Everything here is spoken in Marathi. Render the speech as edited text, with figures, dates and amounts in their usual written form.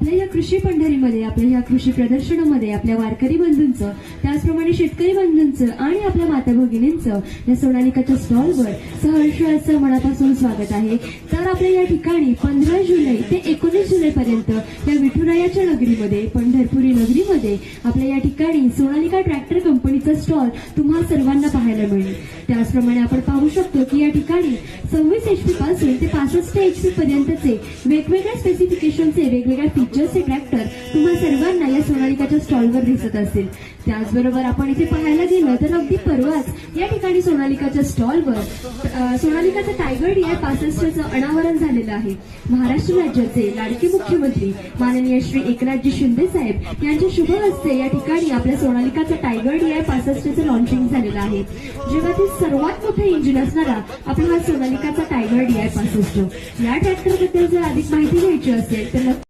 आपल्या या कृषी पंढरीमध्ये, आपल्या या कृषी प्रदर्शनामध्ये आपल्या वारकरी बंधूंचं, त्याचप्रमाणे शेतकरी बंधूंचं आणि आपल्या माता भगिनींचं या सोनालिकाच्या स्टॉलवर सहर्ष असं मनापासून स्वागत आहे। तर आपल्या या ठिकाणी 15 जुलै ते 19 जुलैपर्यंत या विठुरायाच्या नगरीमध्ये, पंढरपुरी नगरीमध्ये आपल्या या ठिकाणी सोनालिका ट्रॅक्टर कंपनीचा स्टॉल तुम्हा सर्वांना पाहायला मिळेल। त्याचप्रमाणे आपण पाहू शकतो की या ठिकाणी 26 HP पासून ते 65 HP पर्यंतचे वेगवेगळ्या स्पेसिफिकेशनचे, वेगवेगळ्या फीचर्सचे ट्रॅक्टर तुम्हा सर्वांना या सोनालिकाच्या स्टॉलवर दिसत असतील। त्याचबरोबर आपण इथे पाहायला गेलं तर अगदी परवाच या ठिकाणी सोनालिकाच्या स्टॉलवर सोनालिकाचा टायगर DI 65चं अनावरण झालेलं आहे। महाराष्ट्र राज्याचे लाडके मुख्यमंत्री माननीय श्री एकनाथजी शिंदे साहेब यांच्या शुभ हस्ते या ठिकाणी आपल्या सोनालिकाचा टायगर DI 65चं लॉन्चिंग झालेलं आहे। जगातील सर्वात मोठे इंजिन असणारा आपला हा सोनालिकाचा टायगर DI 65। या ट्रॅक्टरबद्दल जर अधिक माहिती घ्यायची असेल तर